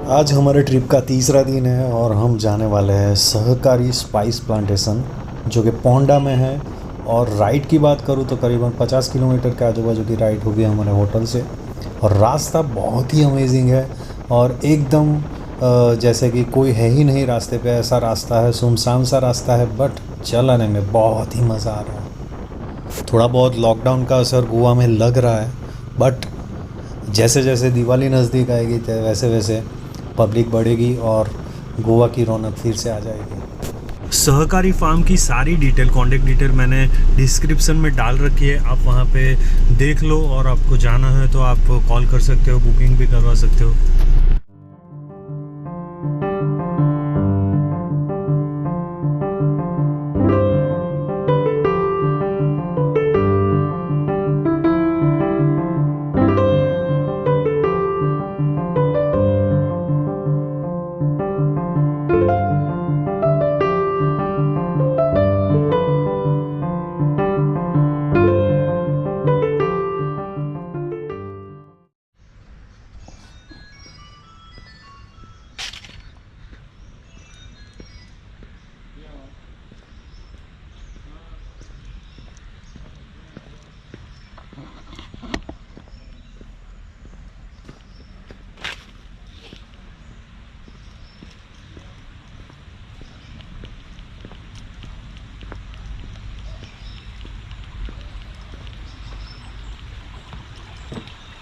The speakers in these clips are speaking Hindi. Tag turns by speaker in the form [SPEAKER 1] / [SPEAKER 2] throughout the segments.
[SPEAKER 1] आज हमारे ट्रिप का तीसरा दिन है और हम जाने वाले हैं सहकारी स्पाइस प्लांटेशन जो कि पोंडा में है। और राइड की बात करूँ तो करीबन 50 किलोमीटर के आजू बाजू की राइड होगी हमारे होटल से। और रास्ता बहुत ही अमेजिंग है और एकदम जैसे कि कोई है ही नहीं रास्ते पे, ऐसा रास्ता है, सुनसान सा रास्ता है, बट चलाने में बहुत ही मज़ा आ रहा है। थोड़ा बहुत लॉकडाउन का असर गोवा में लग रहा है, बट जैसे जैसे दिवाली नज़दीक आएगी तो वैसे वैसे पब्लिक बढ़ेगी और गोवा की रौनक फिर से आ जाएगी। सहकारी फार्म की सारी डिटेल, कॉन्टेक्ट डिटेल मैंने डिस्क्रिप्शन में डाल रखी है, आप वहाँ पे देख लो। और आपको जाना है तो आप कॉल कर सकते हो, बुकिंग भी करवा सकते हो।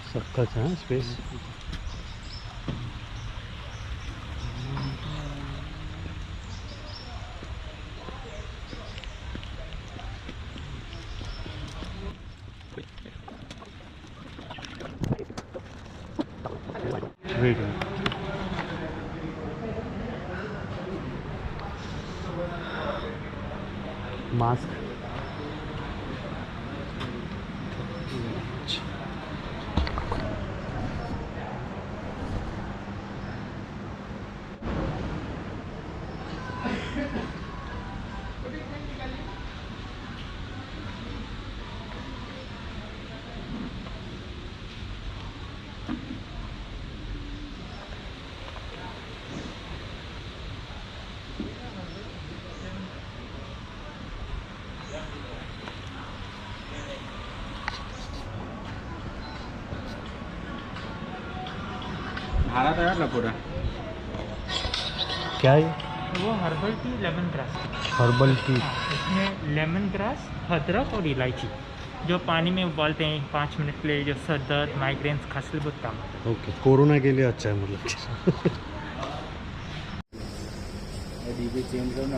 [SPEAKER 1] सबका है स्पेस। वेट मास्क
[SPEAKER 2] हारा तैयार ना पूरा।
[SPEAKER 1] क्या है?
[SPEAKER 2] वो herbal tea lemon grass.
[SPEAKER 1] Herbal tea.
[SPEAKER 2] इसमें लेमन ग्रास, अदरक और इलायची जो पानी में उबालते हैं 5 मिनट के लिए, जो सर दर्द, माइग्रेन, खांसी बहुत काम आता है।
[SPEAKER 1] ओके, कोरोना के लिए अच्छा है मतलब।
[SPEAKER 2] चेंज करना।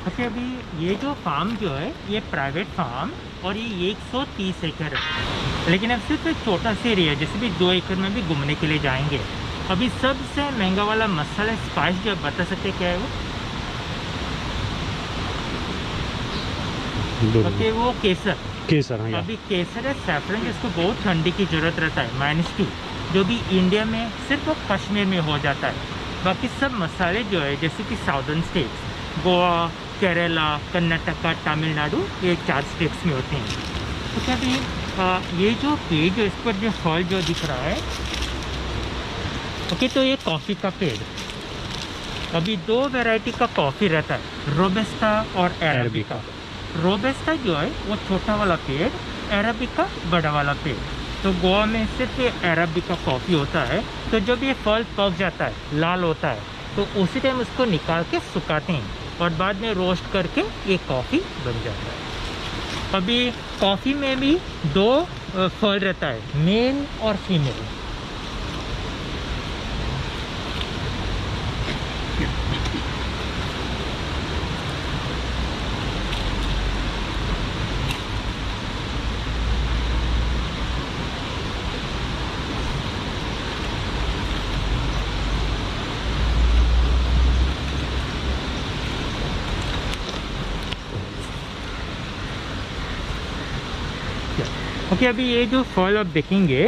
[SPEAKER 2] अच्छा, अभी ये जो फार्म जो है ये प्राइवेट फार्म और ये 130 एकड़ है, लेकिन अब सिर्फ एक छोटा सा एरिया है, जैसे भी 2 एकड़ में भी घूमने के लिए जाएंगे। अभी सबसे महंगा वाला मसाला स्पाइस जो आप बता सकते हैं क्या है वो? ओके, वो केसर।
[SPEAKER 1] केसर, हाँ।
[SPEAKER 2] अभी केसर है, सैफरन, जिसको बहुत ठंडी की ज़रूरत रहता है, -2, जो भी इंडिया में सिर्फ कश्मीर में हो जाता है। बाकी सब मसाले जो है जैसे कि साउदर्न स्टेट्स, गोवा, केरला, कर्नाटका, तमिलनाडु, ये 4 स्टेट्स में होते हैं। तो क्या भी ये जो पेड़ जो इस पर जो फल जो दिख रहा है, ओके, तो ये कॉफ़ी का पेड़। अभी 2 वैरायटी का कॉफ़ी रहता है, रोबस्टा और अरेबिका। रोबस्टा जो है वो छोटा वाला पेड़, अरेबिका बड़ा वाला पेड़। तो गोवा में सिर्फ ये अरेबिका कॉफ़ी होता है। तो जब ये फल पक जाता है, लाल होता है, तो उसी टाइम उसको निकाल के सुखाते हैं और बाद में रोस्ट करके ये कॉफ़ी बन जाता है। अभी कॉफ़ी में भी 2 फल रहता है, मेल और फीमेल। ओके, अभी ये जो फल आप देखेंगे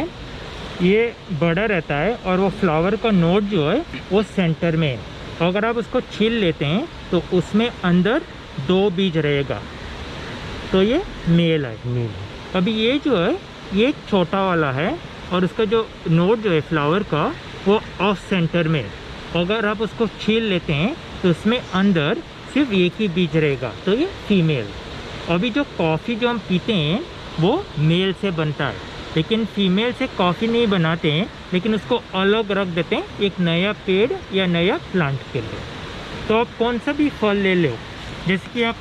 [SPEAKER 2] ये बड़ा रहता है और वो फ्लावर का नोट जो है वो सेंटर में है। तो अगर आप उसको छील लेते हैं तो उसमें अंदर 2 बीज रहेगा, तो ये मेल है। मेल अभी ये जो है ये छोटा वाला है और उसका जो नोड जो है फ्लावर का वो ऑफ सेंटर में है। अगर आप उसको छील लेते हैं तो उसमें अंदर सिर्फ एक ही बीज रहेगा, तो ये फीमेल। अभी जो कॉफ़ी जो हम पीते हैं वो मेल से बनता है, लेकिन फीमेल से कॉफ़ी नहीं बनाते हैं, लेकिन उसको अलग रख देते हैं एक नया पेड़ या नया प्लांट के लिए। तो आप कौन सा भी फल ले लो, जैसे कि आप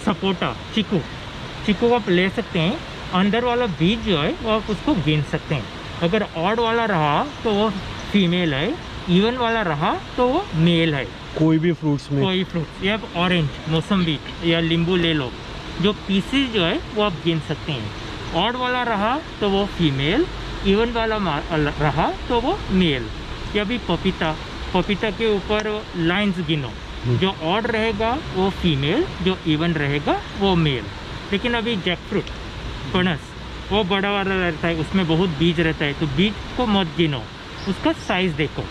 [SPEAKER 2] सपोटा, चीकू आप ले सकते हैं, अंदर वाला बीज जो है वो आप उसको गिन सकते हैं। अगर ऑड वाला रहा तो वो फीमेल है, इवन वाला रहा तो वो मेल है।
[SPEAKER 1] कोई भी फ्रूट्स में,
[SPEAKER 2] कोई फ्रूट्स या ऑरेंज, मौसम्बी या नींबू ले लो, जो पीसेस जो है वो आप गिन सकते हैं। ऑड वाला रहा तो वो फीमेल, इवन वाला रहा तो वो मेल। या भी पपीता के ऊपर लाइंस गिनो, जो ऑड रहेगा वो फीमेल, जो इवन रहेगा वो मेल। लेकिन अभी जैकफ्रूट, पनस, वो बड़ा वाला रहता है, उसमें बहुत बीज रहता है, तो बीज को मत गिनो, उसका साइज़ देखो।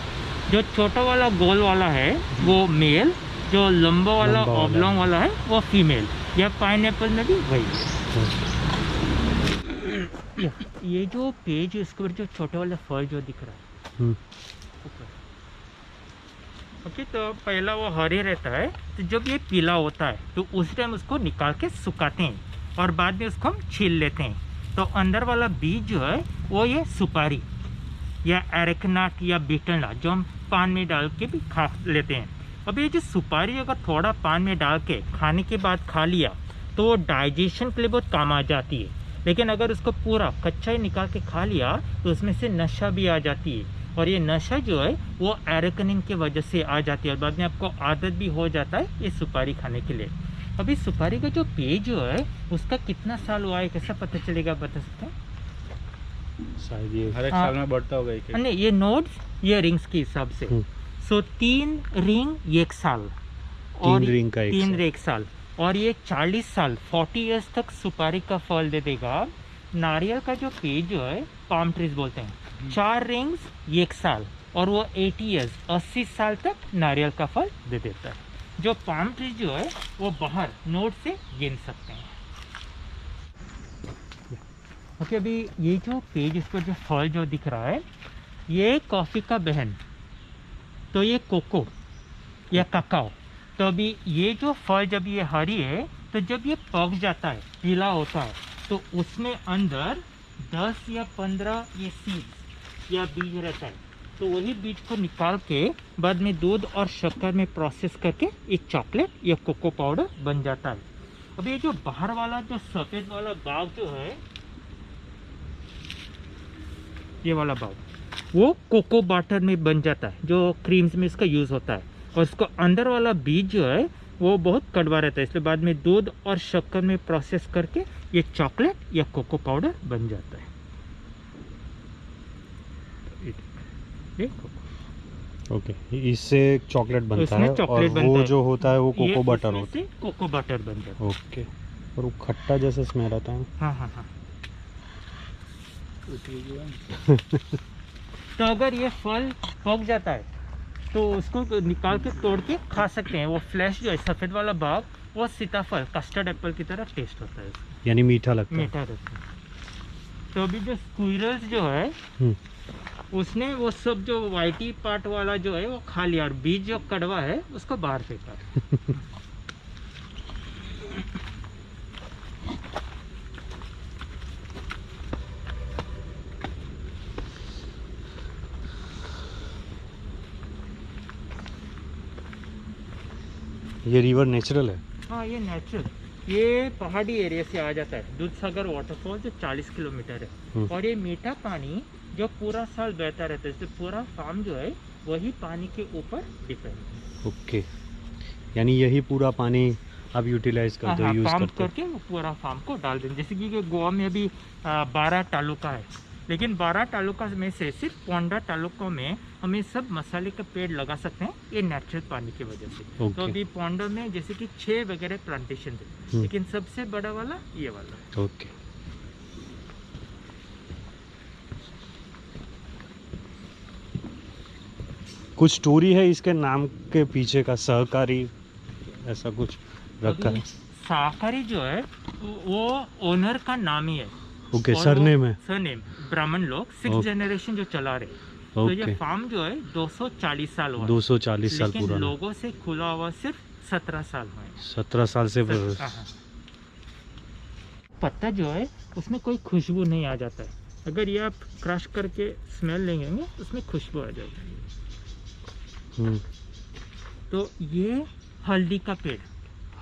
[SPEAKER 2] जो छोटा वाला गोल वाला है वो मेल, जो लंबा वाला ऑब्लॉन्ग वाला है वो फीमेल। या पाइनएप्पल में भी वही। ये जो पेज है इसके ऊपर जो छोटे वाला फल जो दिख रहा है, ओके, तो पहला वो हरे रहता है, तो जब ये पीला होता है तो उस टाइम उसको निकाल के सुखाते हैं और बाद में उसको हम छील लेते हैं। तो अंदर वाला बीज जो है वो ये सुपारी या एरेकनट या बीटलनट जो हम पान में डाल के भी खा लेते हैं। अब ये जो सुपारी अगर थोड़ा पान में डाल के खाने के बाद खा लिया तो वो डाइजेशन के लिए बहुत काम आ जाती है। लेकिन अगर उसको पूरा कच्चा ही निकाल के खा लिया तो उसमें से नशा भी आ जाती है, और ये नशा जो है वो एरेकनिन की वजह से आ जाती है और बाद में आपको आदत भी हो जाता है ये सुपारी खाने के लिए। अभी सुपारी का जो पेज जो है उसका कितना साल हुआ है, कैसा पता चलेगा, बता सकते हैं?
[SPEAKER 1] शायद ये
[SPEAKER 3] हर एक साल में बढ़ता होगा एक।
[SPEAKER 2] नहीं, ये नोड्स ये रिंग्स के हिसाब से। सो 3 रिंग 1 साल और
[SPEAKER 1] 3 रिंग का
[SPEAKER 2] 3 1 साल, और ये 40 साल 40 इयर्स तक सुपारी का फल दे देगा। नारियल का जो पेज जो है पाम ट्रीज बोलते हैं, 4 रिंग्स 1 साल और वो 80 इयर्स 80 साल तक नारियल का फल दे देता है। जो पाम ट्री जो है वो बाहर नोड से गिन सकते हैं। ओके, अभी ये जो पेज इस पर जो फल जो दिख रहा है ये कॉफ़ी का बहन, तो ये कोको या काकाओ। तो अभी ये जो फल जब ये हरी है तो जब ये पक जाता है, पीला होता है, तो उसमें अंदर 10 या 15 ये सीड्स या बीज रहता है। तो वही बीज को निकाल के बाद में दूध और शक्कर में प्रोसेस करके एक चॉकलेट या कोको पाउडर बन जाता है। अब ये जो बाहर वाला जो सफ़ेद वाला बाग जो है, ये वाला बाग, वो कोको बटर में बन जाता है, जो क्रीम्स में इसका यूज़ होता है। और इसको अंदर वाला बीज जो है वो बहुत कड़वा रहता है, इसलिए बाद में दूध और शक्कर में प्रोसेस करके ये चॉकलेट या कोको पाउडर बन जाता है। ये कोको,
[SPEAKER 1] ओके, इससे चॉकलेट बनता
[SPEAKER 2] इसमें
[SPEAKER 1] है
[SPEAKER 2] चॉकलेट
[SPEAKER 1] और
[SPEAKER 2] बनता
[SPEAKER 1] वो
[SPEAKER 2] है।
[SPEAKER 1] जो होता है वो
[SPEAKER 2] ये
[SPEAKER 1] कोको बटर
[SPEAKER 2] इसमें
[SPEAKER 1] होता
[SPEAKER 2] से कोको बटर बन जाता
[SPEAKER 1] है। ओके, और वो खट्टा जैसा स्मेल आता है।
[SPEAKER 2] है। हाँ हाँ हाँ। तो अगर ये फल पक जाता है तो उसको निकाल के तोड़ के खा सकते हैं। वो फ्लैश जो है सफ़ेद वाला भाग वो सीताफल कस्टर्ड एप्पल की तरह टेस्ट होता है,
[SPEAKER 1] यानी मीठा लगता है।
[SPEAKER 2] मीठा रहता है। तो अभी जो स्क्विरल्स जो है उसने वो सब जो वाइटी पार्ट वाला जो है वो खा लिया और बीज जो कड़वा है उसको बाहर फेंका।
[SPEAKER 1] ये रिवर नेचुरल है?
[SPEAKER 2] हाँ, ये नेचुरल, ये पहाड़ी एरिया से आ जाता है। दूधसागर वाटरफॉल जो 40 किलोमीटर है, और ये मीठा पानी जो पूरा साल बहता रहता है, इसलिए पूरा फार्म जो है वही पानी के ऊपर डिपेंड है।
[SPEAKER 1] ओके, यानी यही पूरा पानी आप यूटिलाइज करते हो, यूज
[SPEAKER 2] फार्म
[SPEAKER 1] करते हो?
[SPEAKER 2] करके वो पूरा फार्म को डाल दें। जैसे कि गोवा में अभी 12 तालुका है, लेकिन 12 तालुका में से सिर्फ पोंडा तालुका में हमें सब मसाले का पेड़ लगा सकते हैं, ये नेचुरल पानी की वजह से।
[SPEAKER 1] ओके।
[SPEAKER 2] तो अभी पोंडा में जैसे कि 6 वगैरह प्लांटेशन है, लेकिन सबसे बड़ा वाला ये वाला है।
[SPEAKER 1] ओके, कुछ स्टोरी है इसके नाम के पीछे का? सहकारी ऐसा कुछ रखा
[SPEAKER 2] अभी
[SPEAKER 1] है?
[SPEAKER 2] सहकारी जो है वो ओनर का नाम ही है,
[SPEAKER 1] ओके,
[SPEAKER 2] और
[SPEAKER 1] सरनेम है।
[SPEAKER 2] सरनेम ब्राह्मण लोग 6
[SPEAKER 1] ओके।
[SPEAKER 2] जनरेशन जो चला रहे। तो ये
[SPEAKER 1] ओके,
[SPEAKER 2] फार्म जो है 240 साल हुआ है,
[SPEAKER 1] 240 साल
[SPEAKER 2] लेकिन
[SPEAKER 1] पुराना।
[SPEAKER 2] लोगों से खुला हुआ सिर्फ 17 साल हुए हैं।
[SPEAKER 1] 17 साल से
[SPEAKER 2] हाँ। पत्ता जो है उसमें कोई खुशबू नहीं आ जाता है। अगर ये आप क्रश करके स्मेल लेंगे उसमें खुशबू आ जाएगी।
[SPEAKER 1] हम्म,
[SPEAKER 2] तो ये हल्दी का पेड़,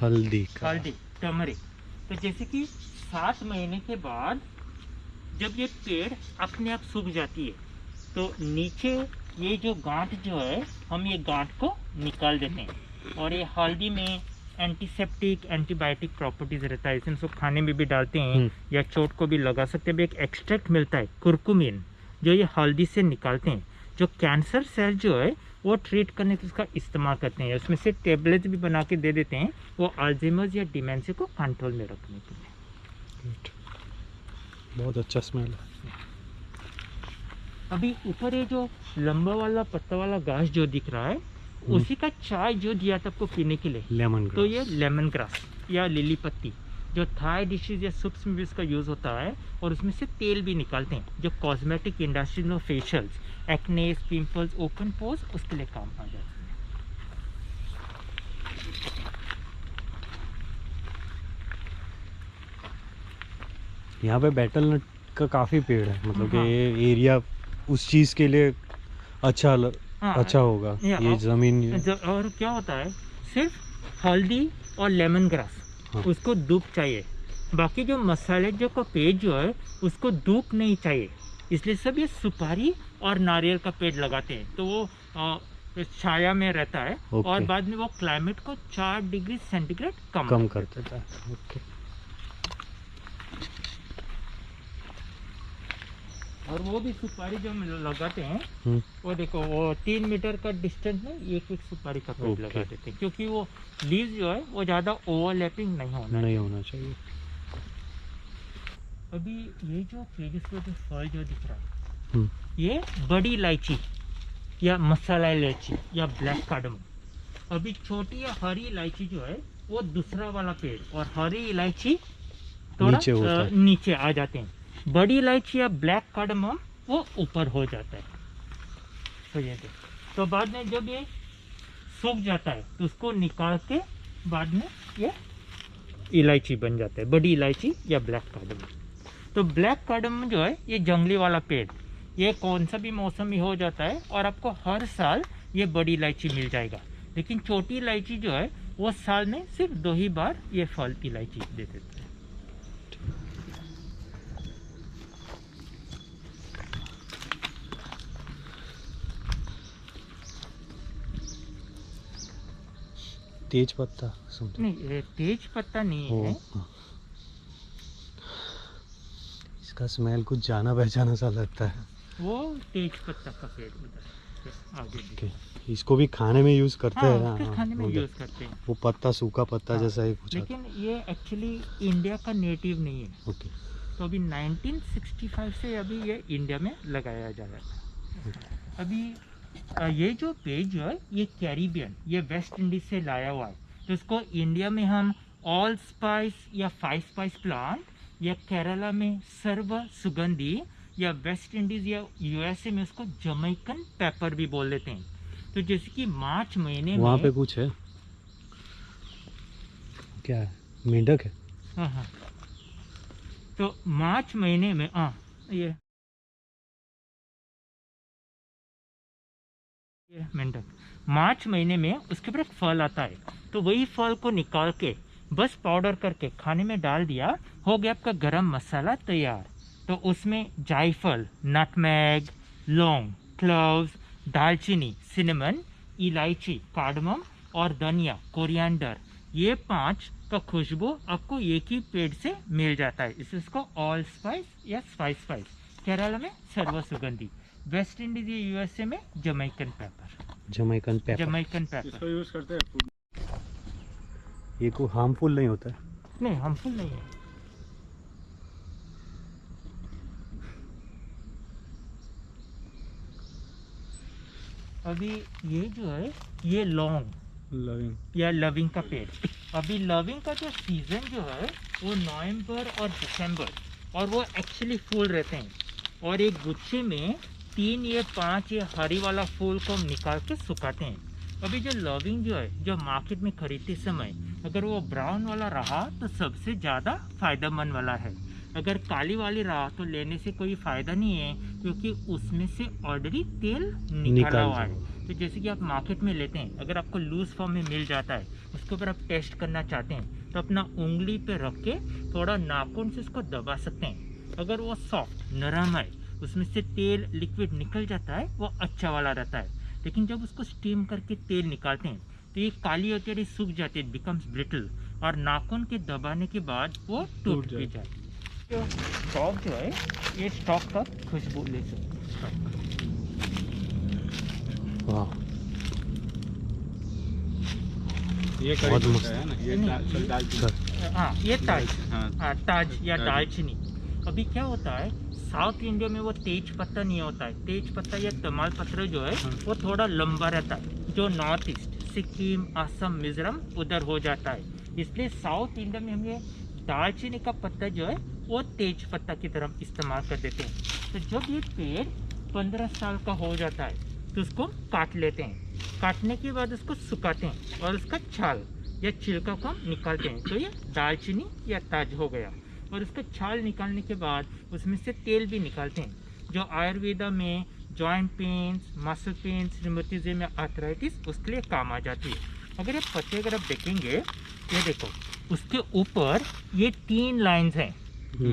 [SPEAKER 1] हल्दी का।
[SPEAKER 2] हल्दी टर्मरिक। तो जैसे कि 7 महीने के बाद जब ये पेड़ अपने आप सूख जाती है तो नीचे ये जो गांठ जो है हम ये गांठ को निकाल देते हैं। और ये हल्दी में एंटीसेप्टिक एंटीबायोटिक प्रॉपर्टीज रहता है, इसमें सब खाने में भी डालते हैं या चोट को भी लगा सकते हैं। एक एक्सट्रैक्ट मिलता है कुरकुमिन, जो ये हल्दी से निकालते हैं, जो कैंसर सेल जो है वो ट्रीट करने के उसका इस्तेमाल करते हैं। उसमें से टेबलेट्स भी बना के दे देते हैं, वो अल्जाइमर्स या डिमेंशिया को कंट्रोल में रखने के लिए।
[SPEAKER 1] बहुत अच्छा स्मेल है।
[SPEAKER 2] अभी ऊपर ये जो लंबा वाला पत्ता वाला घास जो दिख रहा है उसी का चाय जो दिया था आपको पीने के लिए,
[SPEAKER 1] लेमन
[SPEAKER 2] तो ये लेमन ग्रास या लिली पत्ती, जो थाई डिशेज या सूप्स में भी इसका यूज़ होता है। और उसमें से तेल भी निकालते हैं, जो कॉस्मेटिक इंडस्ट्री में फेशियल्स, एक्नेस, पिंपल्स, ओपन पोर्स, उसके लिए काम आ जाते हैं।
[SPEAKER 1] यहाँ पे बेटल नट का काफ़ी पेड़ है, मतलब कि
[SPEAKER 2] हाँ।
[SPEAKER 1] ये एरिया उस चीज़ के लिए अच्छा
[SPEAKER 2] हाँ,
[SPEAKER 1] अच्छा होगा। ये ज़मीन
[SPEAKER 2] और क्या होता है, सिर्फ हल्दी और लेमन ग्रास,
[SPEAKER 1] हाँ।
[SPEAKER 2] उसको धूप चाहिए। बाकी जो मसाले जो का पेड़ जो है उसको धूप नहीं चाहिए, इसलिए सब ये सुपारी और नारियल का पेड़ लगाते हैं। तो वो छाया में रहता है और बाद में वो क्लाइमेट को 4 डिग्री सेंटीग्रेड कम
[SPEAKER 1] कर देता है। ओके।
[SPEAKER 2] और वो भी सुपारी जो हम लगाते हैं वो देखो, वो 3 मीटर का डिस्टेंस में एक सुपारी का पेड़ लगा देते हैं, क्योंकि वो लीव्स जो है वो ज़्यादा ओवरलैपिंग नहीं होना चाहिए। अभी ये जो पेजेस पे जो फल जो दिख रहा है ये बड़ी इलायची या मसाला इलायची या ब्लैक कार्डमम। अभी छोटी या हरी इलायची जो है वो दूसरा वाला पेड़, और हरी इलायची थोड़ा नीचे आ जाते हैं। बड़ी इलायची या ब्लैक कार्डमम वो ऊपर हो जाता है। तो ये तो बाद में जब ये सूख जाता है तो उसको निकाल के बाद में ये इलायची बन जाता है, बड़ी इलायची या ब्लैक कार्डमम। तो ब्लैक कार्डमम जो है ये जंगली वाला पेड़, ये कौन सा भी मौसम में हो जाता है और आपको हर साल ये बड़ी इलायची मिल जाएगा। लेकिन छोटी इलायची जो है वो साल में सिर्फ 2 ही बार ये फल इलायची दे देता है।
[SPEAKER 1] तेज पत्ता
[SPEAKER 2] नहीं, ये तेज पत्ता नहीं है।
[SPEAKER 1] इसका स्मेल कुछ जाना पहचाना सा लगता है।
[SPEAKER 2] वो तेज पत्ता का पेड़ उधर आगे।
[SPEAKER 1] इसको भी खाने में यूज करते हैं
[SPEAKER 2] ना? खाने में यूज करते हैं।
[SPEAKER 1] वो पत्ता सूखा पत्ता जैसा ही कुछ,
[SPEAKER 2] लेकिन ये एक्चुअली इंडिया का नेटिव नहीं है।
[SPEAKER 1] ओके।
[SPEAKER 2] तो अभी 1965 से अभी ये इंडिया में लगाया जा रहा था। अभी ये जो पेड़ जो है ये कैरिबियन, ये वेस्ट इंडीज से लाया हुआ है। तो इसको इंडिया में हम ऑल स्पाइस या 5 स्पाइस प्लांट, या केरला में सर्व सुगंधी, या वेस्ट इंडीज या यूएसए में उसको जमैकन पेपर भी बोल देते हैं। तो जैसे कि मार्च महीने में
[SPEAKER 1] वहाँ पे कुछ है, क्या है, मेंढक है?
[SPEAKER 2] हाँ। तो मार्च महीने में ये मेंढक मार्च महीने में उसके ऊपर एक फल आता है। तो वही फल को निकाल के बस पाउडर करके खाने में डाल दिया, हो गया आपका गरम मसाला तैयार। तो उसमें जायफल, नटमैग, लौंग, क्लोव्स, दालचीनी, सिनेमन, इलायची, कार्डमम और धनिया, कोरिएंडर, ये 5 का खुशबू आपको एक ही पेड़ से मिल जाता है। इसको ऑल स्पाइस या 5 स्पाइस, केरला में सर्व सुगंधी, वेस्ट इंडीज या यूएसए में जमैकन पेपर।
[SPEAKER 1] जमैकन पेपर
[SPEAKER 3] इसको यूज करते हैं।
[SPEAKER 1] ये कोई हार्मफुल नहीं होता है?
[SPEAKER 2] नहीं, हार्मफुल नहीं है। अभी ये जो है ये लविंग या लविंग का पेड़। अभी लविंग का जो सीजन जो है वो नवंबर और दिसंबर, और वो एक्चुअली फूल रहते हैं, और एक गुच्छे में 3 या 5 ये हरी वाला फूल को हम निकाल के सुखाते हैं। अभी जो लविंग जो है, जो मार्केट में खरीदते समय अगर वो ब्राउन वाला रहा तो सबसे ज़्यादा फायदेमंद वाला है। अगर काली वाली रहा तो लेने से कोई फ़ायदा नहीं है, क्योंकि उसमें से ऑलरेडी तेल निकाला हुआ है। तो जैसे कि आप मार्केट में लेते हैं, अगर आपको लूज़ फॉर्म में मिल जाता है, उसके ऊपर आप टेस्ट करना चाहते हैं तो अपना उंगली पे रख के थोड़ा नाखून से उसको दबा सकते हैं। अगर वो सॉफ्ट नरम है, उसमें से तेल लिक्विड निकल जाता है, वो अच्छा वाला रहता है। लेकिन जब उसको स्टीम करके तेल निकालते हैं तो ये काली होती है, सूख जाती है, बिकम्स ब्रिटल, और नाखून के दबाने के बाद वो टूट भी जाती है। स्टॉक जो है, ये स्टॉक का खुशबू ले सकते हैं।
[SPEAKER 1] वाह,
[SPEAKER 3] ये
[SPEAKER 1] बहुत
[SPEAKER 3] करी
[SPEAKER 1] मस्त
[SPEAKER 3] पत्ता है ना, ये दालचीनी।
[SPEAKER 2] हाँ, ये ताज,
[SPEAKER 3] हाँ,
[SPEAKER 2] ताज या
[SPEAKER 3] ताज।
[SPEAKER 2] दालचीनी। अभी क्या होता है, साउथ इंडिया में वो तेज पत्ता नहीं होता है। तेज पत्ता या तमाल पत्र जो है वो थोड़ा लंबा रहता है, जो नॉर्थ ईस्ट सिक्किम, असम, मिजोरम उधर हो जाता है। इसलिए साउथ इंडिया में हम ये दालचीनी का पत्ता जो है वो तेज पत्ता की तरह इस्तेमाल कर देते हैं। तो जब ये पेड़ 15 साल का हो जाता है तो उसको काट लेते हैं। काटने के बाद उसको सुखाते हैं और उसका छाल या छिलका को हम निकालते हैं, तो ये दालचीनी या ताज हो गया। और उसका छाल निकालने के बाद उसमें से तेल भी निकालते हैं, जो आयुर्वेदा में जॉइंट पेन्स, मसल पेन्स, रिमोटिज्म में आर्थराइटिस, उसके लिए काम आ जाती है। अगर ये पत्ते अगर आप देखेंगे, ये देखो उसके ऊपर ये 3 लाइंस हैं,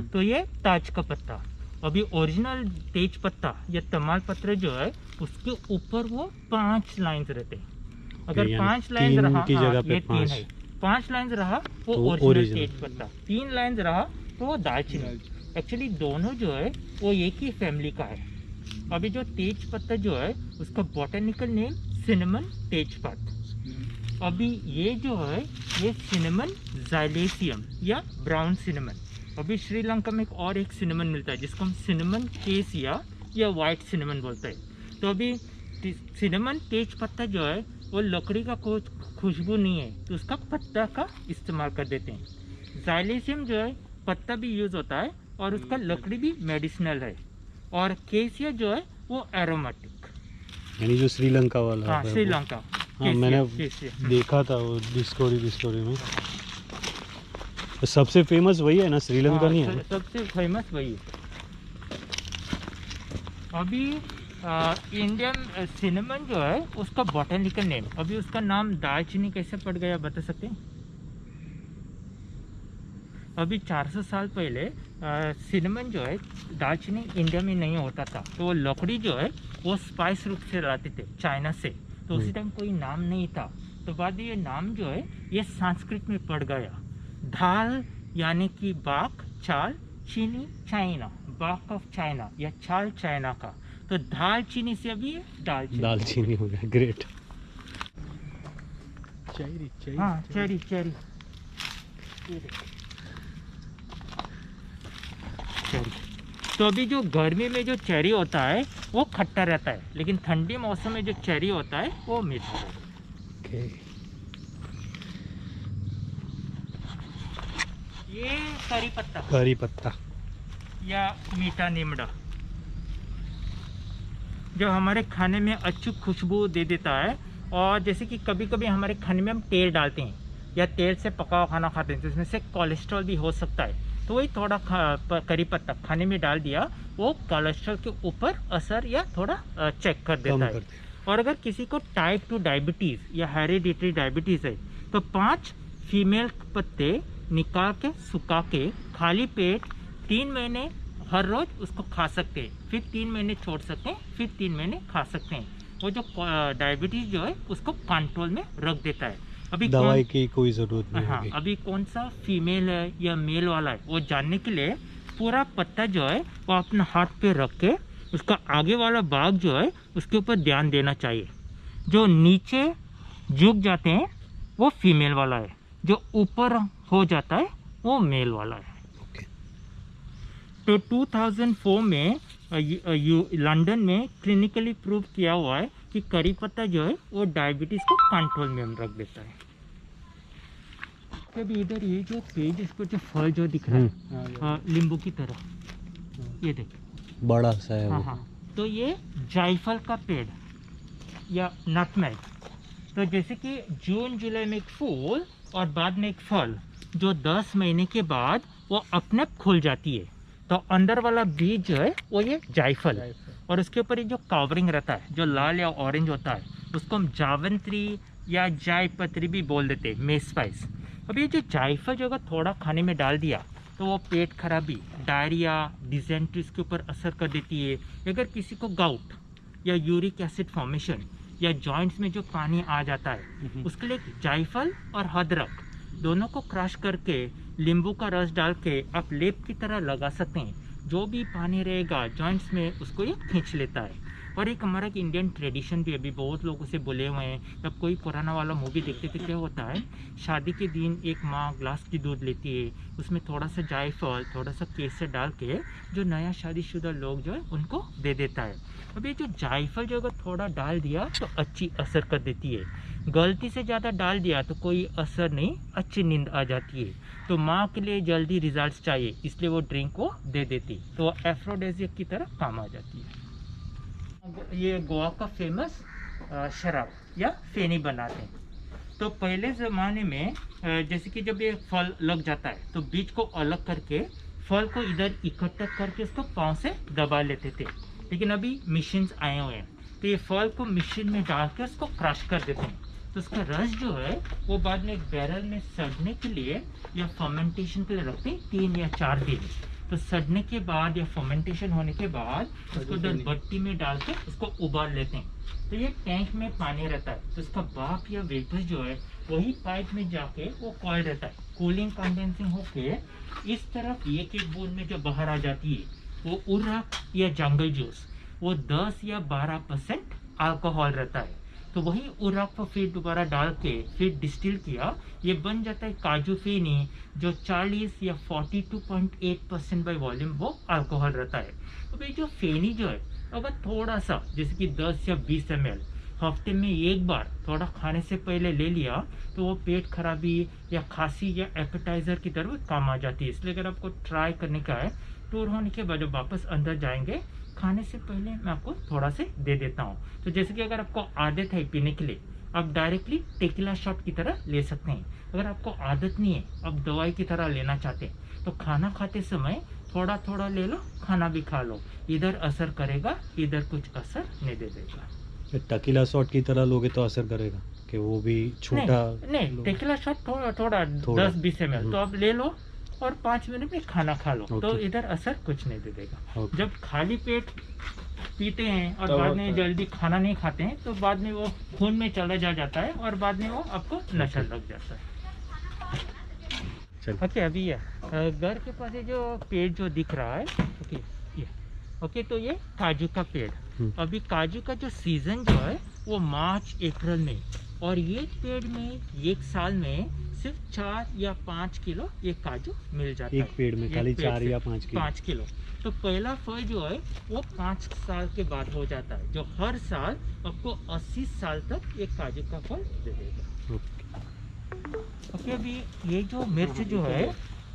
[SPEAKER 2] तो ये ताज का पत्ता। अभी ओरिजिनल तेज पत्ता या तमाल पत्र जो है उसके ऊपर वो 5 लाइंस रहते हैं। अगर 5 लाइंस रहा,
[SPEAKER 1] की जगह
[SPEAKER 2] हाँ,
[SPEAKER 1] पे
[SPEAKER 2] ये 3 है, 5 लाइंस रहा वो
[SPEAKER 1] तो
[SPEAKER 2] ओरिजिनल
[SPEAKER 1] ओरिजिनल।
[SPEAKER 2] तेज पत्ता, 3 लाइंस रहा तो वो दालचीनी। एक्चुअली दोनों जो है वो एक ही फैमिली का है। अभी जो तेज पत्ता जो है उसका बॉटनिकल नेम सिनेमन तेजपात। अभी ये जो है ये सिनेमन ज़ाइलेसियम या ब्राउन सिनेमन। अभी श्रीलंका में एक सिनेमन मिलता है जिसको हम सिनेमन केसिया या वाइट सिनेमन बोलते हैं। तो अभी सिनेमन तेज पत्ता जो है वो लकड़ी का कोई खुशबू नहीं है, तो उसका पत्ता का इस्तेमाल कर देते हैं। ज़ाइलेसियम जो है पत्ता भी यूज़ होता है और उसका लकड़ी भी मेडिसिनल है, और केसिया जो है वो एरोमेटिक।
[SPEAKER 1] यानी जो श्रीलंका वाला
[SPEAKER 2] हाँ,
[SPEAKER 1] है वो।
[SPEAKER 2] श्रीलंका।
[SPEAKER 1] हाँ, मैंने
[SPEAKER 2] केसिया।
[SPEAKER 1] देखा था वो डिस्कवरी में। तो सबसे फेमस वही है ना, श्रीलंका
[SPEAKER 2] हाँ,
[SPEAKER 1] नहीं है?
[SPEAKER 2] सबसे फेमस वही है। अभी इंडियन सिनेमन जो है उसका बॉटनिकल नेम, अभी उसका नाम दालचीनी कैसे पड़ गया बता सकते हैं? अभी 400 साल पहले सिनेमन जो है, दालचीनी इंडिया में नहीं होता था, तो वो लकड़ी जो है वो स्पाइस रूप से लाते थे चाइना से। तो उसी टाइम कोई नाम नहीं था, तो बाद में ये नाम जो है ये संस्कृत में पड़ गया। दाल यानी कि बाक, चाल, चीनी, चाइना, बाक ऑफ चाइना या चाल चाइना का, तो दालचीनी से अभी ये
[SPEAKER 1] दालचीनी हो गया। ग्रेट।
[SPEAKER 3] चेरी
[SPEAKER 2] हाँ, चेरी चेरी चेरी। तो अभी जो गर्मी में जो चेरी होता है वो खट्टा रहता है, लेकिन ठंडी मौसम में जो चेरी होता है वो मीठा रहता है। ये करी पत्ता या मीठा नीमड़ा जो हमारे खाने में अच्छी खुशबू दे देता है। और जैसे कि कभी कभी हमारे खाने में हम तेल डालते हैं या तेल से पका हुआ खाना खाते हैं, तो इसमें से कोलेस्ट्रॉल भी हो सकता है। तो वही थोड़ा करी पत्ता खाने में डाल दिया, वो कोलेस्ट्रॉल के ऊपर असर या थोड़ा चेक कर देता है। और अगर किसी को टाइप 2 डायबिटीज़ या हेरिडिटरी डायबिटीज़ है तो 5 फीमेल पत्ते निकाल के सुखा के खाली पेट 3 महीने हर रोज उसको खा सकते हैं, फिर 3 महीने छोड़ सकते हैं, फिर 3 महीने खा सकते हैं। वो जो डायबिटीज़ जो है उसको कंट्रोल में रख देता है। अभी
[SPEAKER 1] दवाई की कोई ज़रूरत नहीं
[SPEAKER 2] हाँ,
[SPEAKER 1] होगी।
[SPEAKER 2] अभी कौन सा फीमेल है या मेल वाला है वो जानने के लिए पूरा पत्ता जो है वो अपना हाथ पे रख के उसका आगे वाला भाग जो है उसके ऊपर ध्यान देना चाहिए। जो नीचे झुक जाते हैं वो फीमेल वाला है, जो ऊपर हो जाता है वो मेल वाला है।
[SPEAKER 1] ओके।
[SPEAKER 2] तो 2004 में लंदन में क्लिनिकली प्रूव किया हुआ है कि करी पत्ता जो है वो डायबिटीज़ को कंट्रोल में रख देता है। ओके अभी इधर ये जो पेज इस पर जो फल जो दिख रहा है
[SPEAKER 3] हाँ,
[SPEAKER 2] नींबू की तरह, ये देख।
[SPEAKER 1] बड़ा सा है
[SPEAKER 2] हाँ
[SPEAKER 1] वो।
[SPEAKER 2] हाँ, तो ये जायफल का पेड़ या नटमेग। तो जैसे कि जून जुलाई में एक फूल और बाद में एक फल, जो 10 महीने के बाद वो अपने आप खुल जाती है। तो अंदर वाला बीज जो है वो ये जायफल है, और उसके ऊपर ये जो कवरिंग रहता है जो लाल या ऑरेंज होता है, उसको हम जावंत्री या जायपत्री भी बोल देते हैं, मे स्पाइस। अब ये जो जायफल जो अगर थोड़ा खाने में डाल दिया तो वो पेट खराबी, डायरिया, डिसेंट्री के ऊपर असर कर देती है। अगर किसी को गाउट या यूरिक एसिड फॉर्मेशन या जॉइंट्स में जो पानी आ जाता है, उसके लिए जायफल और अदरक दोनों को क्रश करके नींबू का रस डाल के आप लेप की तरह लगा सकते हैं। जो भी पानी रहेगा जॉइंट्स में उसको ये खींच लेता है। और एक हमारा इंडियन ट्रेडिशन भी अभी बहुत लोगों से बोले हुए हैं। जब कोई पुराना वाला मूवी देखते थे क्या होता है, शादी के दिन एक माँ ग्लास की दूध लेती है, उसमें थोड़ा सा जायफल थोड़ा सा केसर डाल के जो नया शादीशुदा लोग जो है उनको दे देता है। अब ये जो जायफल जो अगर थोड़ा डाल दिया तो अच्छी असर कर देती है, गलती से ज़्यादा डाल दिया तो कोई असर नहीं, अच्छी नींद आ जाती है। तो माँ के लिए जल्दी रिजल्ट्स चाहिए इसलिए वो ड्रिंक को दे देती, तो वो एफ्रोडेजिक की तरह काम आ जाती है। ये गोवा का फेमस शराब या फेनी बनाते हैं। तो पहले ज़माने में जैसे कि जब ये फल लग जाता है तो बीज को अलग करके फल को इधर इकट्ठा करके उसको पाँव से दबा लेते थे। लेकिन अभी मशीन्स आए हुए हैं, तो ये फल को मशीन में डाल के उसको क्रश कर देते हैं। तो उसका रस जो है वो बाद में एक बैरल में सड़ने के लिए या फर्मेंटेशन के लिए रखते हैं 3 या 4 दिन। तो सड़ने के बाद या फर्मेंटेशन होने के बाद उसको इधर भट्टी में डाल के उसको उबाल लेते हैं। तो ये टैंक में पानी रहता है, तो उसका भाप या वेपर जो है वही पाइप में जाके वो कॉइल रहता है, कूलिंग कंडेंसिंग होके इस तरफ एक एक बूंद में जो बाहर आ जाती है वो उर्रक या जंगल जूस, वो 10 या 12% अल्कोहल रहता है। तो वही उर्रक को फिर दोबारा डाल के फिर डिस्टिल किया, ये बन जाता है काजू फेनी, जो 40 या 42.8% बाई वॉल्यूम वो अल्कोहल रहता है। अब ये जो फेनी जो है अगर थोड़ा सा जैसे कि 10 या 20 ml हफ्ते में एक बार थोड़ा खाने से पहले ले लिया तो वो पेट खराबी या खांसी या एपेटाइजर की तरह काम आ जाती है। इसलिए अगर आपको ट्राई करने का है, टूर होने के बाद जब वापस अंदर जाएंगे खाने से पहले मैं आपको थोड़ा से दे देता हूँ। तो जैसे कि अगर आपको आदत है पीने के लिए, आप डायरेक्टली टेकिला शॉट की तरह ले सकते हैं। अगर आपको आदत नहीं है, आप दवाई की तरह लेना चाहते हैं, तो खाना खाते समय थोड़ा थोड़ा ले लो, खाना भी खा लो, इधर असर करेगा, इधर कुछ असर नहीं दे देगा।
[SPEAKER 1] टकीला शॉट की तरह लोगे तो असर करेगा कि वो भी छोटा?
[SPEAKER 2] नहीं, टेकिला शॉट थोड़ा थोड़ा 10-20 ml तो आप ले लो और 5 मिनट में खाना खा लो, तो इधर असर कुछ नहीं दे देगा। जब खाली पेट पीते हैं और बाद में जल्दी खाना नहीं खाते हैं तो बाद में वो खून में चला जाता है और बाद में वो आपको नशा लग जाता है। ओके अभी ये घर के पास ये जो पेड़ जो दिख रहा है, ओके तो ये काजू का पेड़। अभी काजू का जो सीजन जो है वो मार्च अप्रैल में, और ये पेड़ में एक साल में सिर्फ 4 या 5 किलो ये काजू मिल जाता है।
[SPEAKER 1] एक पेड़ में खाली 4 या 5
[SPEAKER 2] किलो। तो पहला फल जो है वो 5 साल के बाद हो जाता है, जो हर साल आपको 80 साल तक ये काजू का फल दे देगा। ओके अभी ये जो मिर्च जो है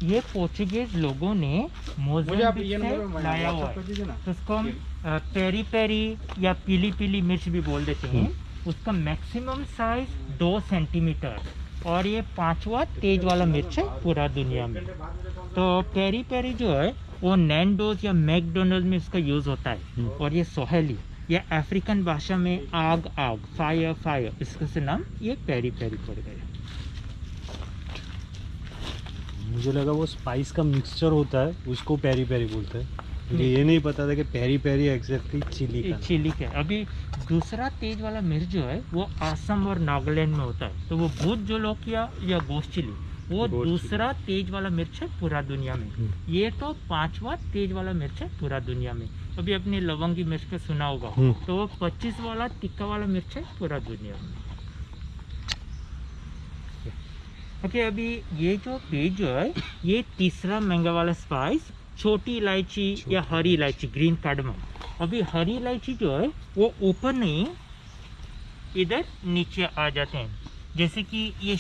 [SPEAKER 2] ये पोर्चुगीज लोगों ने मोज़ाम्बिक से लाया हुआ है, तो उसको हम पेरी पेरी या पीली पीली मिर्च भी बोल देते हैं। उसका मैक्सिमम साइज 2 सेंटीमीटर, और ये 5वां तेज वाला मिर्च है पूरा दुनिया में। तो पेरी पेरी जो है वो नैंडोज या मैकडोनल्ड में इसका यूज़ होता है, और ये सोहेली या अफ्रीकन भाषा में आग आग, फायर फायर, इसका से नाम ये पेरी पेरी पड़ गया।
[SPEAKER 1] मुझे लगा वो स्पाइस का मिक्सचर होता है उसको पेरी पेरी बोलते हैं, मुझे ये नहीं पता था कि पेरी पेरी एग्जैक्टली चिली का।
[SPEAKER 2] अभी दूसरा तेज वाला मिर्च जो है वो आसम और नागालैंड में होता है, तो वो भूत जोलोकिया या गोश्त चिली, वो दूसरा तेज वाला मिर्च है पूरा दुनिया में। ये तो 5वां तेज वाला मिर्च है पूरा दुनिया में। अभी अपने लवंगी मिर्च का सुना होगा, तो वो 25 वाला तिक्का वाला मिर्च है पूरा दुनिया में। ओके अभी ये जो पेज जो है ये तीसरा महंगा वाला स्पाइस छोटी इलायची या हरी इलायची, ग्रीन कार्डमम। अभी हरी इलायची जो है वो ऊपर नहीं इधर नीचे आ जाते हैं, जैसे कि ये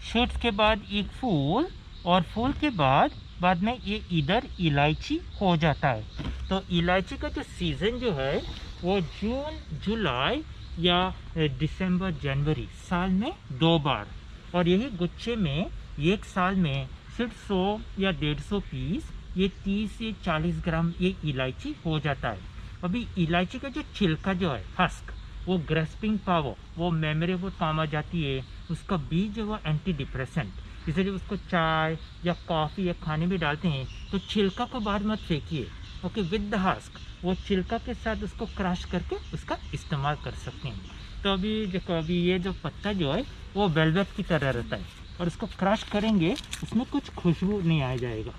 [SPEAKER 2] शूट्स के बाद एक फूल, और फूल के बाद में ये इधर इलायची हो जाता है। तो इलायची का जो सीज़न जो है वो जून जुलाई या दिसंबर जनवरी, साल में 2 बार। और यही गुच्छे में एक साल में सिर्फ 100 या 150 पीस, ये 30 से 40 ग्राम ये इलायची हो जाता है। अभी इलायची का जो छिलका जो है, हस्क, वो ग्रेस्पिंग पावर, वो मेमोरी बहुत काम आ जाती है। उसका बीज जो वो एंटी डिप्रेसेंट, इसलिए जब उसको चाय या कॉफ़ी या खाने में डालते हैं तो छिलका को बाहर मत फेंकिए, ओके, विद द हस्क, वो छिलका के साथ उसको क्रश करके उसका इस्तेमाल कर सकते हैं। तो अभी देखो, अभी ये जो पत्ता जो है वो वेलवेट की तरह रहता है, और उसको क्रश करेंगे उसमें कुछ खुशबू नहीं आ जाएगा।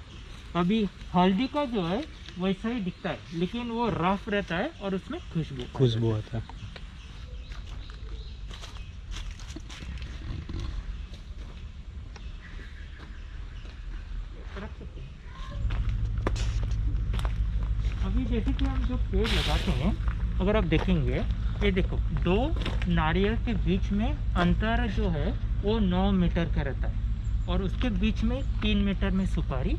[SPEAKER 2] अभी हल्दी का जो है वैसा ही दिखता है, लेकिन वो रफ रहता है और उसमें खुशबू
[SPEAKER 3] आता है।
[SPEAKER 2] अभी जैसे कि हम जो पेड़ लगाते हैं, अगर आप देखेंगे, ये देखो, 2 नारियल के बीच में अंतर जो है वो 9 मीटर का रहता है, और उसके बीच में 3 मीटर में सुपारी,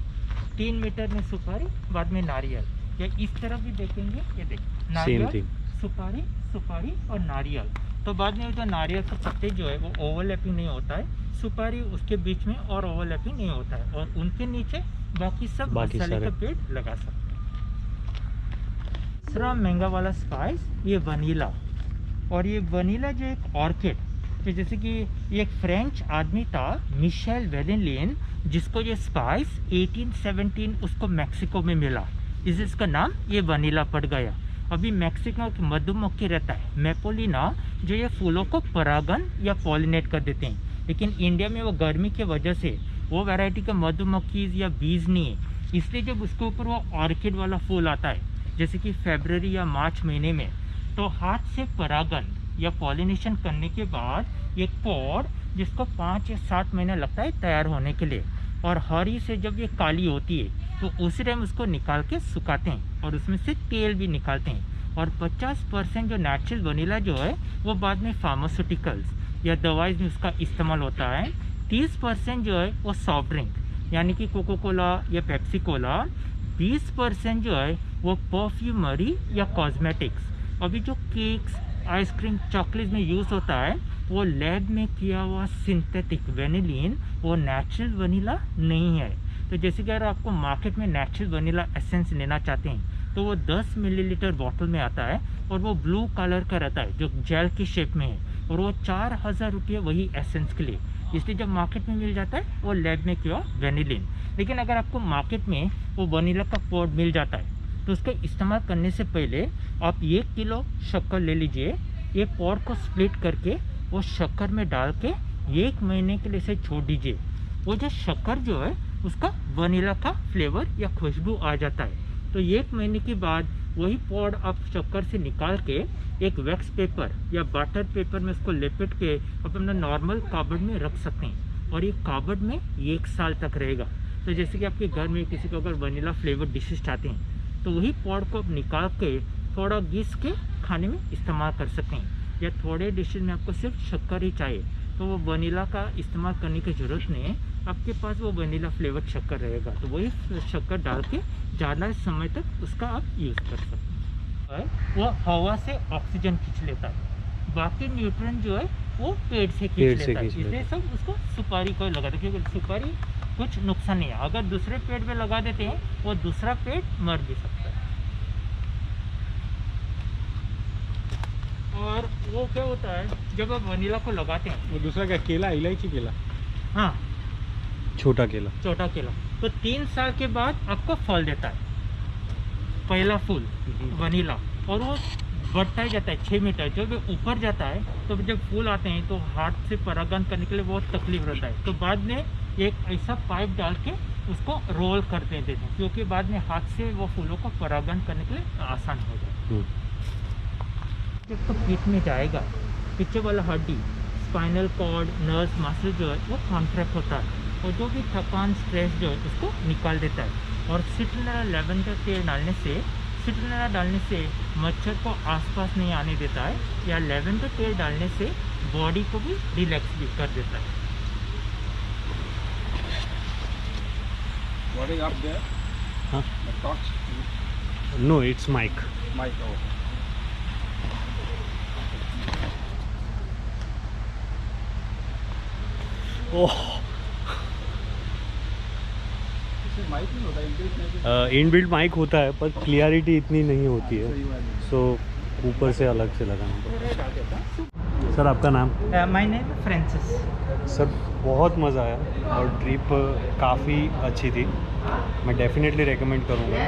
[SPEAKER 2] 3 मीटर में सुपारी, बाद में नारियल। या इस तरफ भी देखेंगे, ये देखो, नारियल, सुपारी, सुपारी और नारियल। तो बाद में जो नारियल के पत्ते जो है वो ओवरलैपिंग नहीं होता है, सुपारी उसके बीच में और ओवरलैपिंग नहीं होता है, और उनके नीचे बाकी सब मसाले का पेड़ लगा सकते हैं। दूसरा महंगा वाला स्पाइस ये वनीला, और ये वनीला जो एक ऑर्किड, तो जैसे कि एक फ्रेंच आदमी था मिशेल वेलिन, जिसको ये स्पाइस 1817 उसको मैक्सिको में मिला, इसका नाम ये वनीला पड़ गया। अभी मैक्सिको के मधुमक्खी रहता है मेपोलिना, जो ये फूलों को परागन या पॉलिनेट कर देते हैं, लेकिन इंडिया में वो गर्मी की वजह से वो वैरायटी का मधुमक्खी या बीज नहीं है, इसलिए जब उसके ऊपर वो ऑर्किड वाला फूल आता है जैसे कि फरवरी या मार्च महीने में, तो हाथ से परागन या पॉलिनेशन करने के बाद एक पॉड, जिसको 5 या 7 महीने लगता है तैयार होने के लिए, और हरी से जब ये काली होती है तो उसी टाइम उसको निकाल के सुखाते हैं और उसमें से तेल भी निकालते हैं। और 50% जो नेचुरल वनीला जो है वो बाद में फार्मास्यूटिकल्स या दवाई में उसका इस्तेमाल होता है। 30% जो है वो सॉफ्ट ड्रिंक यानी कि कोको कोला या पेप्सी कोला, 20% जो है वो परफ्यूमरी या कॉस्मेटिक्स। अभी जो केक्स, आइसक्रीम, चॉकलेट में यूज़ होता है वो लैब में किया हुआ सिंथेटिक वेनिलीन, वो नेचुरल वनीला नहीं है। तो जैसे कि अगर आपको मार्केट में नेचुरल वनीला एसेंस लेना चाहते हैं तो वो 10 मिलीलीटर बॉटल में आता है, और वो ब्लू कलर का रहता है जो जेल की शेप में है, और वो 4000 रुपये वही एसेंस के लिए। इसलिए जब मार्केट में मिल जाता है वो लैब में किया वेनिलीन। लेकिन अगर आपको मार्केट में वो वनीला का पॉड मिल जाता है तो उसका इस्तेमाल करने से पहले आप 1 किलो शक्कर ले लीजिए, एक पॉड को स्प्लिट करके वो शक्कर में डाल के 1 महीने के लिए इसे छोड़ दीजिए। वो जो शक्कर जो है उसका वनीला का फ्लेवर या खुशबू आ जाता है। तो 1 महीने के बाद वही पॉड आप शक्कर से निकाल के एक वैक्स पेपर या बटर पेपर में उसको लपेट के अपना नॉर्मल कार्बन में रख सकते हैं, और ये कार्बन में 1 साल तक रहेगा। तो जैसे कि आपके घर में किसी को अगर वनीला फ्लेवर डिशेस चाहते हैं तो वही पॉड को आप निकाल के थोड़ा घिस के खाने में इस्तेमाल कर सकते हैं। या थोड़े डिशेज में आपको सिर्फ शक्कर ही चाहिए तो वो वनीला का इस्तेमाल करने की ज़रूरत नहीं है, आपके पास वो वनीला फ्लेवर शक्कर रहेगा, तो वही शक्कर डाल के ज़्यादा समय तक उसका आप यूज़ कर सकते हैं। वो हवा से ऑक्सीजन खींच लेता है, बाकी न्यूट्रन जो है वो पेड़ से खींच लेता है, इसलिए सब उसको सुपारी को लगाते हैं, क्योंकि सुपारी कुछ नुकसान नहीं है। अगर दूसरे पेड़ पे लगा देते हैं वो दूसरा पेड़ मर भी सकता है। और वो क्या होता है जब आप वनीला को लगाते हैं,
[SPEAKER 3] वो दूसरा क्या केला, इलायची केला?
[SPEAKER 2] हाँ,
[SPEAKER 3] छोटा केला।
[SPEAKER 2] छोटा केला, तो 3 साल के बाद आपको फल देता है पहला फूल वनीला, और वो बढ़ता ही जाता है 6 मीटर। जब ऊपर जाता है तो जब फूल आते हैं तो हाथ से परागन करने के लिए बहुत तकलीफ रहता है, तो बाद में एक ऐसा पाइप डाल के उसको रोल कर देते हैं, क्योंकि बाद में हाथ से वो फूलों को परागन करने के लिए आसान हो जाए। जब तो पीठ में जाएगा, पीछे वाला हड्डी, स्पाइनल कॉर्ड, नर्व्स, मसल जो है वो कॉन्ट्रैक्ट होता है, और जो भी थकान, स्ट्रेस जो है उसको निकाल देता है। और सिट्रिनरा लेवेंडर तेल डालने से, सिट्रिनरा डालने से मच्छर को आसपास नहीं आने देता है, या लेवेंडर तेल डालने से बॉडी को भी रिलैक्स भी कर देता है।
[SPEAKER 4] What is up there?
[SPEAKER 3] Huh?
[SPEAKER 4] The torch?
[SPEAKER 3] No it's mic.
[SPEAKER 4] Mic. Oh.
[SPEAKER 3] Oh
[SPEAKER 4] इसमें mic नहीं होता, inbuilt नहीं
[SPEAKER 3] इनबिल्ट माइक होता है पर क्लियरिटी इतनी नहीं होती है,
[SPEAKER 4] सही बात है।
[SPEAKER 3] सो ऊपर से अलग से लगाना पड़ता है. सर आपका नाम?
[SPEAKER 2] My name Francis.
[SPEAKER 3] सर बहुत मज़ा आया और ट्रिप काफ़ी अच्छी थी. मैं डेफिनेटली रेकमेंड करूँगा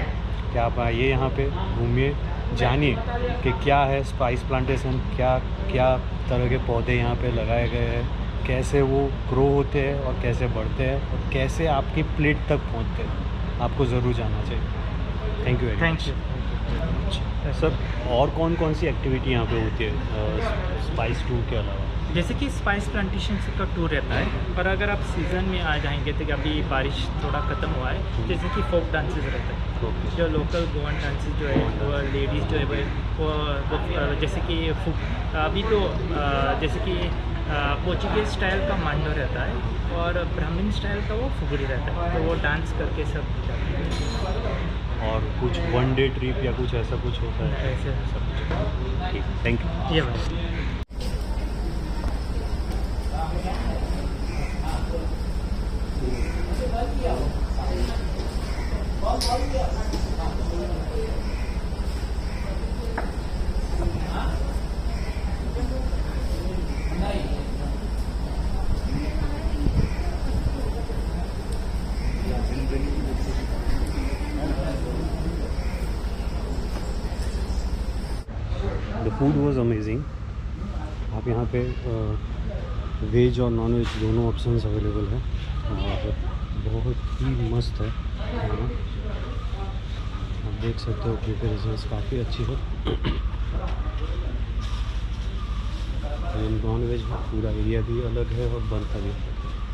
[SPEAKER 3] कि आप आइए यहाँ पे, घूमिए, जानिए कि क्या है स्पाइस प्लांटेशन, क्या क्या तरह के पौधे यहाँ पे लगाए गए हैं, कैसे वो ग्रो होते हैं और कैसे बढ़ते हैं और कैसे आपकी प्लेट तक पहुँचते हैं. आपको ज़रूर जाना चाहिए. Thank you very
[SPEAKER 2] thank you.
[SPEAKER 3] Sir और कौन कौन सी एक्टिविटी यहाँ पे होती है स्पाइस टूर के अलावा?
[SPEAKER 2] जैसे कि स्पाइस प्लांटेशन का टूर रहता है, पर अगर आप सीज़न में आ जाएंगे तो अभी बारिश थोड़ा ख़त्म हुआ है, जैसे कि फोक डांसेस रहता है. जो लोकल गोवन डांसेस जो है वो लेडीज़ जो है वो जैसे कि अभी तो जैसे कि पोर्चुगीज स्टाइल का मांडो रहता है और ब्राह्मण स्टाइल का वो फुगड़ी रहता है, तो वो डांस करके सब जाते हैं.
[SPEAKER 3] और कुछ वन डे ट्रिप या कुछ ऐसा कुछ होता है?
[SPEAKER 2] ऐसे सब.
[SPEAKER 3] ठीक, थैंक यू.
[SPEAKER 2] ये बात.
[SPEAKER 3] The food was amazing. आप यहाँ पे वेज और नॉन वेज दोनों ऑप्शंस अवेलेबल है और बहुत ही मस्त है खाना. आप देख सकते हो प्रिपरेशंस काफ़ी अच्छी है. नॉन वेज पूरा एरिया भी अलग है और बनता भी अलग है.